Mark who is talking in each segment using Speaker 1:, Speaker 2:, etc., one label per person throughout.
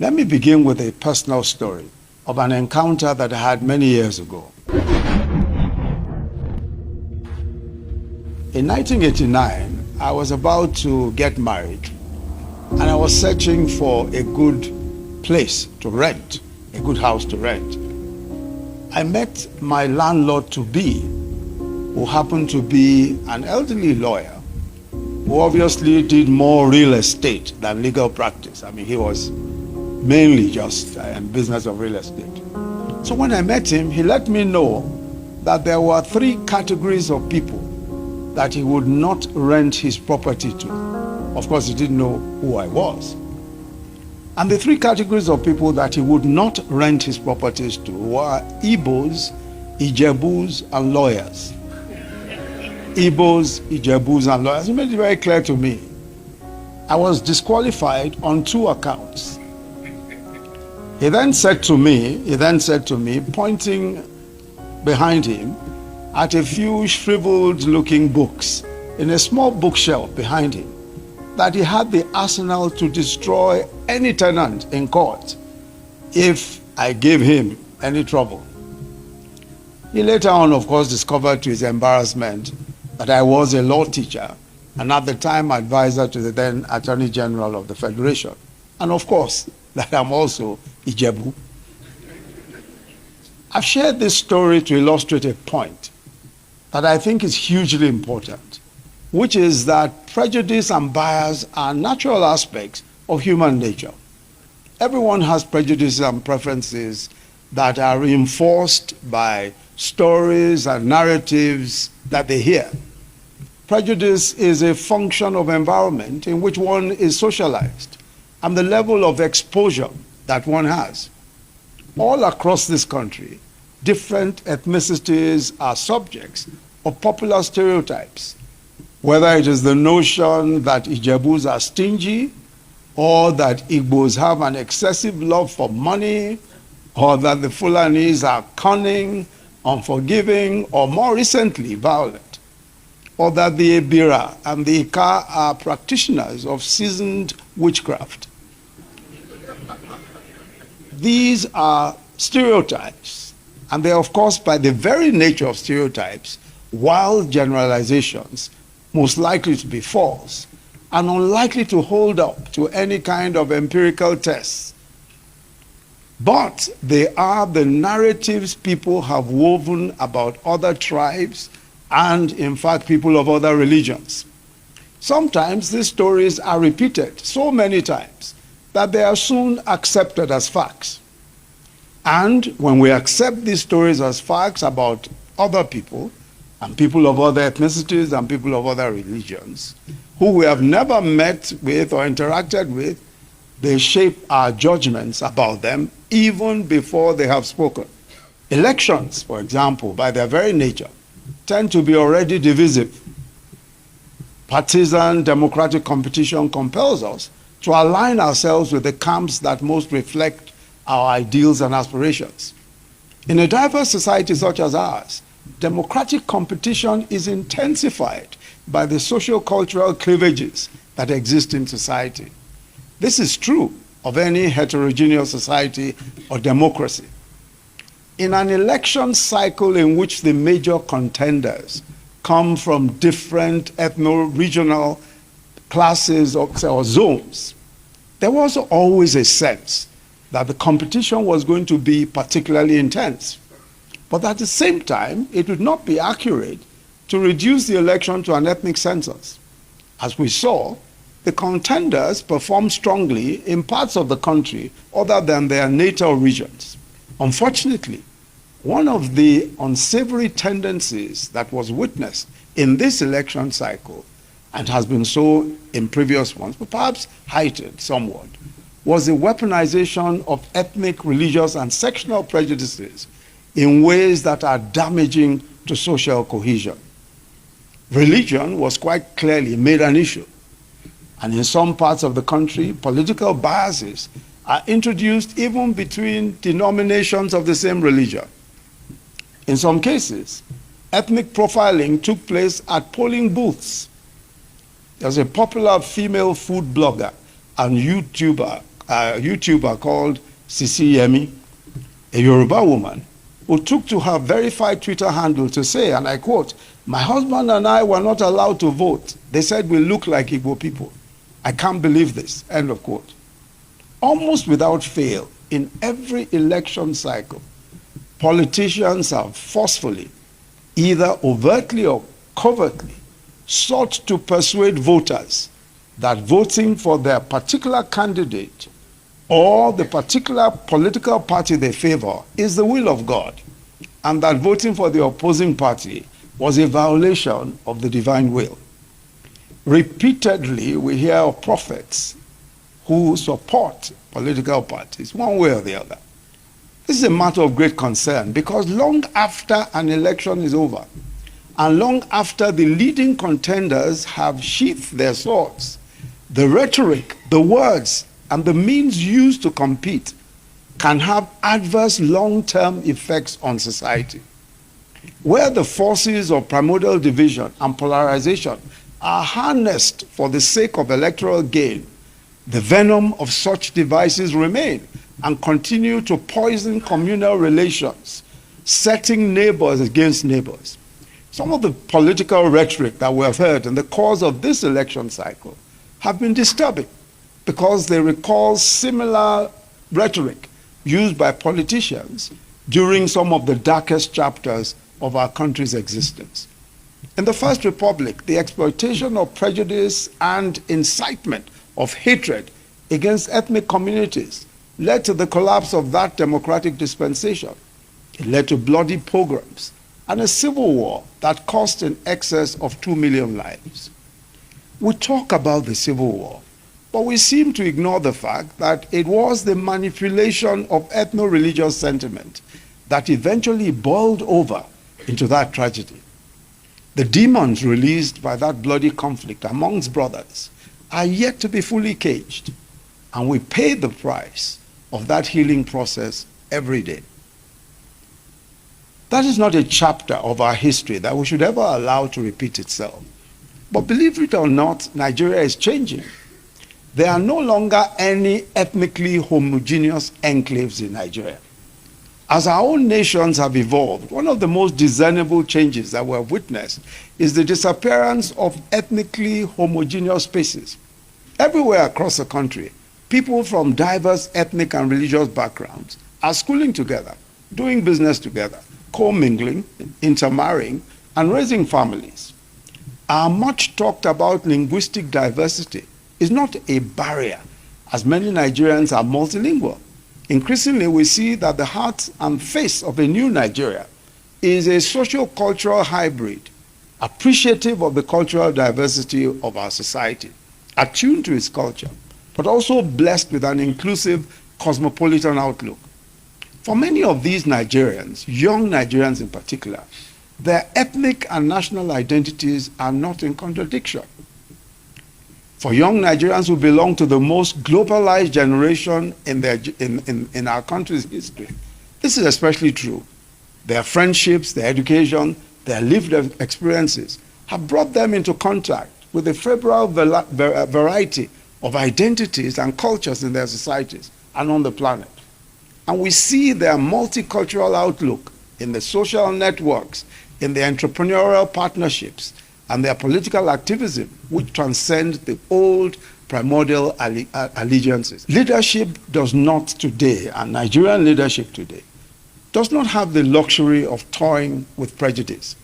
Speaker 1: Let me begin with a personal story of an encounter that I had many years ago. In 1989, I was about to get married, and I was searching for a good place to rent, a good house to rent. I met my landlord-to-be, who happened to be an elderly lawyer, who obviously did more real estate than legal practice. I mean, he was mainly just in business of real estate. So when I met him, he let me know that there were 3 categories of people that he would not rent his property to. Of course, he didn't know who I was. And the 3 categories of people that he would not rent his properties to were Igbos, Ijebus, and lawyers. Igbos, Ijebus, and lawyers. He made it very clear to me. I was disqualified on 2 accounts. He then said to me, pointing behind him at a few shriveled-looking books in a small bookshelf behind him, that he had the arsenal to destroy any tenant in court if I gave him any trouble. He later on, of course, discovered to his embarrassment that I was a law teacher and at the time advisor to the then Attorney General of the Federation. And of course, that I'm also Ijebu. I've shared this story to illustrate a point that I think is hugely important, which is that prejudice and bias are natural aspects of human nature. Everyone has prejudices and preferences that are reinforced by stories and narratives that they hear. Prejudice is a function of environment in which one is socialized and the level of exposure that one has. All across this country, different ethnicities are subjects of popular stereotypes, whether it is the notion that Ijebus are stingy, or that Igbos have an excessive love for money, or that the Fulanis are cunning, unforgiving, or more recently, violent, or that the Ebira and the Ika are practitioners of seasoned witchcraft. These are stereotypes, and they are, of course, by the very nature of stereotypes, wild generalizations, most likely to be false, and unlikely to hold up to any kind of empirical tests. But they are the narratives people have woven about other tribes and, in fact, people of other religions. Sometimes these stories are repeated so many times that they are soon accepted as facts. And when we accept these stories as facts about other people, and people of other ethnicities and people of other religions, who we have never met with or interacted with, they shape our judgments about them even before they have spoken. Elections, for example, by their very nature, tend to be already divisive. Partisan democratic competition compels us to align ourselves with the camps that most reflect our ideals and aspirations. In a diverse society such as ours, democratic competition is intensified by the socio-cultural cleavages that exist in society. This is true of any heterogeneous society or democracy. In an election cycle in which the major contenders come from different ethno-regional classes or zones, there was always a sense that the competition was going to be particularly intense. But at the same time, it would not be accurate to reduce the election to an ethnic census. As we saw, the contenders performed strongly in parts of the country other than their natal regions. Unfortunately, one of the unsavory tendencies that was witnessed in this election cycle, and has been so in previous ones, but perhaps heightened somewhat, was the weaponization of ethnic, religious, and sectional prejudices in ways that are damaging to social cohesion. Religion was quite clearly made an issue. And in some parts of the country, political biases are introduced even between denominations of the same religion. In some cases, ethnic profiling took place at polling booths. There's a popular female food blogger and YouTuber YouTuber called Sisi Yemi, a Yoruba woman, who took to her verified Twitter handle to say, and I quote, "My husband and I were not allowed to vote. They said we look like Igbo people. I can't believe this," end of quote. Almost without fail, in every election cycle, politicians have forcefully, either overtly or covertly, sought to persuade voters that voting for their particular candidate or the particular political party they favor is the will of God, and that voting for the opposing party was a violation of the divine will. Repeatedly, we hear of prophets who support political parties, one way or the other. This is a matter of great concern because long after an election is over, and long after the leading contenders have sheathed their swords, the rhetoric, the words, and the means used to compete can have adverse long-term effects on society. Where the forces of primordial division and polarization are harnessed for the sake of electoral gain, the venom of such devices remain and continue to poison communal relations, setting neighbors against neighbors. Some of the political rhetoric that we have heard in the course of this election cycle have been disturbing because they recall similar rhetoric used by politicians during some of the darkest chapters of our country's existence. In the First Republic, the exploitation of prejudice and incitement of hatred against ethnic communities led to the collapse of that democratic dispensation. It led to bloody pogroms and a civil war that cost in excess of 2 million lives. We talk about the Civil War, but we seem to ignore the fact that it was the manipulation of ethno-religious sentiment that eventually boiled over into that tragedy. The demons released by that bloody conflict amongst brothers are yet to be fully caged, and we pay the price of that healing process every day. That is not a chapter of our history that we should ever allow to repeat itself. But believe it or not, Nigeria is changing. There are no longer any ethnically homogeneous enclaves in Nigeria. As our own nations have evolved, one of the most discernible changes that we have witnessed is the disappearance of ethnically homogeneous spaces. Everywhere across the country, people from diverse ethnic and religious backgrounds are schooling together, doing business together, commingling, intermarrying, and raising families. Our much talked about linguistic diversity is not a barrier, as many Nigerians are multilingual. Increasingly, we see that the heart and face of a new Nigeria is a socio-cultural hybrid, appreciative of the cultural diversity of our society, attuned to its culture, but also blessed with an inclusive cosmopolitan outlook. For many of these Nigerians, young Nigerians in particular, their ethnic and national identities are not in contradiction. For young Nigerians who belong to the most globalized generation in our country's history, this is especially true. Their friendships, their education, their lived experiences have brought them into contact with a favorable variety of identities and cultures in their societies and on the planet. And we see their multicultural outlook in the social networks, in the entrepreneurial partnerships, and their political activism, which transcend the old primordial allegiances. Leadership does not today, and Nigerian leadership today, does not have the luxury of toying with prejudice.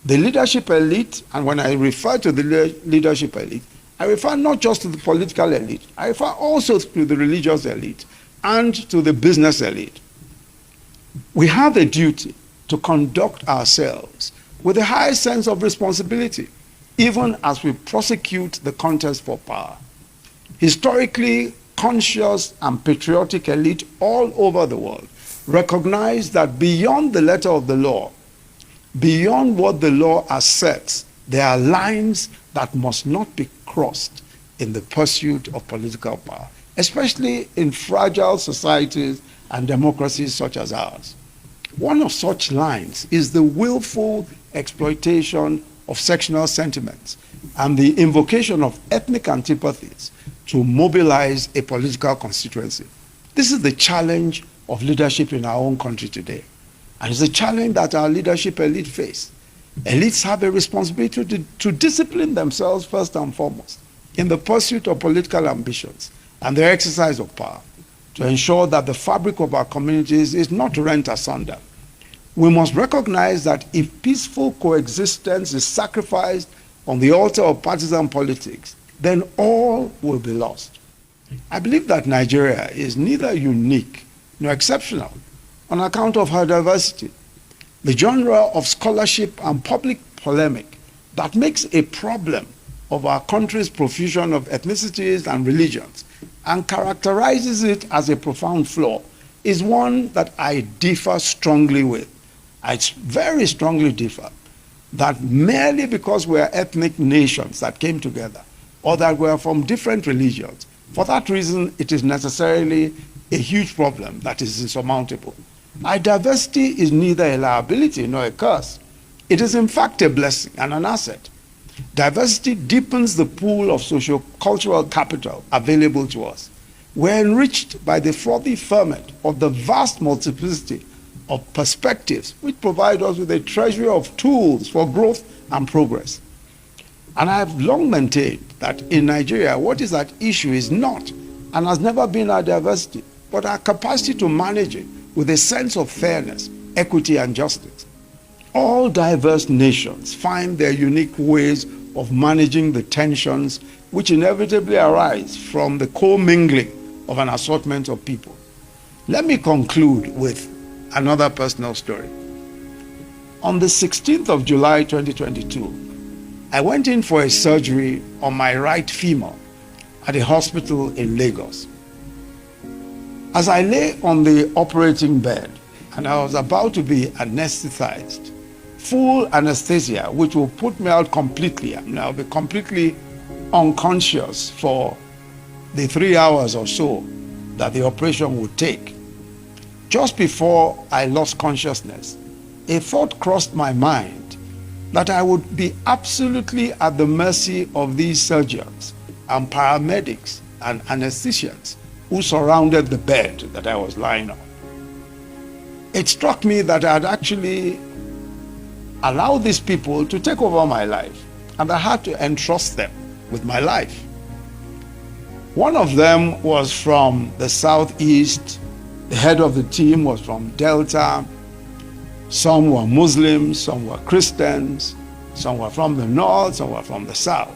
Speaker 1: The leadership elite, and when I refer to the leadership elite, I refer not just to the political elite, I refer also to the religious elite and to the business elite. We have a duty to conduct ourselves with a high sense of responsibility, even as we prosecute the contest for power. Historically conscious and patriotic elite all over the world recognize that beyond the letter of the law, beyond what the law asserts, there are lines that must not be crossed in the pursuit of political power, especially in fragile societies and democracies such as ours. One of such lines is the willful exploitation of sectional sentiments and the invocation of ethnic antipathies to mobilize a political constituency. This is the challenge of leadership in our own country today. And it's a challenge that our leadership elite face. Elites have a responsibility to discipline themselves first and foremost in the pursuit of political ambitions and the exercise of power to ensure that the fabric of our communities is not rent asunder. We must recognize that if peaceful coexistence is sacrificed on the altar of partisan politics, then all will be lost. I believe that Nigeria is neither unique nor exceptional on account of her diversity. The genre of scholarship and public polemic that makes a problem of our country's profusion of ethnicities and religions and characterizes it as a profound flaw is one that I differ strongly with. I very strongly differ that merely because we are ethnic nations that came together or that we are from different religions, for that reason it is necessarily a huge problem that is insurmountable. Our diversity is neither a liability nor a curse. It is in fact a blessing and an asset. Diversity deepens the pool of socio-cultural capital available to us. We're enriched by the frothy ferment of the vast multiplicity of perspectives which provide us with a treasury of tools for growth and progress. And I have long maintained that in Nigeria, what is at issue is not and has never been our diversity, but our capacity to manage it with a sense of fairness, equity, and justice. All diverse nations find their unique ways of managing the tensions which inevitably arise from the commingling of an assortment of people. Let me conclude with another personal story. On the 16th of July 2022, I went in for a surgery on my right femur at a hospital in Lagos. As I lay on the operating bed and I was about to be anesthetized, full anesthesia, which will put me out completely, I'll be completely unconscious for the 3 hours or so that the operation would take. Just before I lost consciousness, a thought crossed my mind that I would be absolutely at the mercy of these surgeons and paramedics and anesthesians who surrounded the bed that I was lying on. It struck me that I had actually allowed these people to take over my life, and I had to entrust them with my life. One of them was from the southeast. The head of the team was from Delta. Some were Muslims, some were Christians, some were from the north, some were from the south.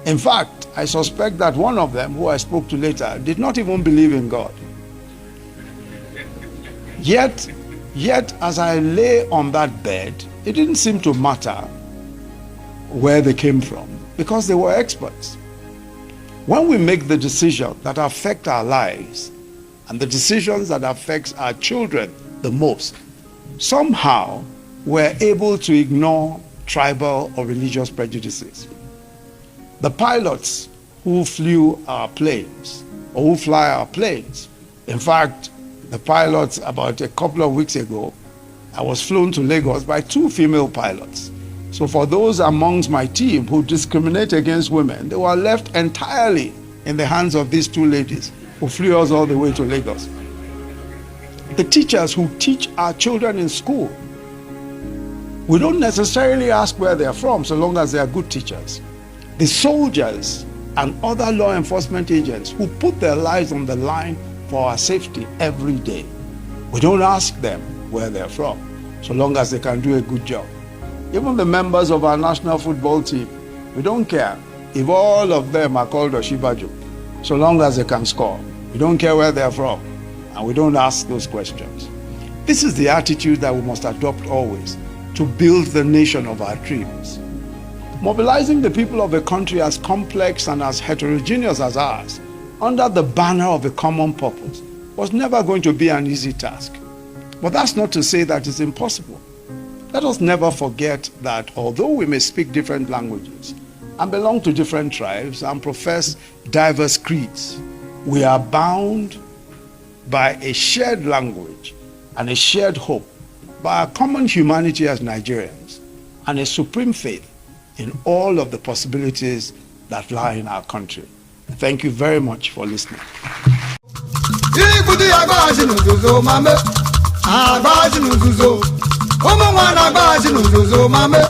Speaker 1: In fact, I suspect that one of them, who I spoke to later, did not even believe in God. Yet, as I lay on that bed, it didn't seem to matter where they came from, because they were experts. When we make the decisions that affect our lives and the decisions that affect our children the most, somehow we're able to ignore tribal or religious prejudices. The pilots who flew our planes, or who fly our planes, in fact, the pilots about a couple of weeks ago, I was flown to Lagos by 2 female pilots. So for those amongst my team who discriminate against women, they were left entirely in the hands of these 2 ladies who flew us all the way to Lagos. The teachers who teach our children in school, we don't necessarily ask where they're from so long as they are good teachers. The soldiers and other law enforcement agents who put their lives on the line for our safety every day, we don't ask them where they're from so long as they can do a good job. Even the members of our national football team, we don't care if all of them are called Osinbajo, so long as they can score. We don't care where they're from, and we don't ask those questions. This is the attitude that we must adopt always to build the nation of our dreams. Mobilizing the people of a country as complex and as heterogeneous as ours under the banner of a common purpose was never going to be an easy task. But that's not to say that it's impossible. Let us never forget that although we may speak different languages and belong to different tribes and profess diverse creeds, we are bound by a shared language and a shared hope, by a common humanity as Nigerians, and a supreme faith in all of the possibilities that lie in our country. Thank you very much for listening.
Speaker 2: Mame,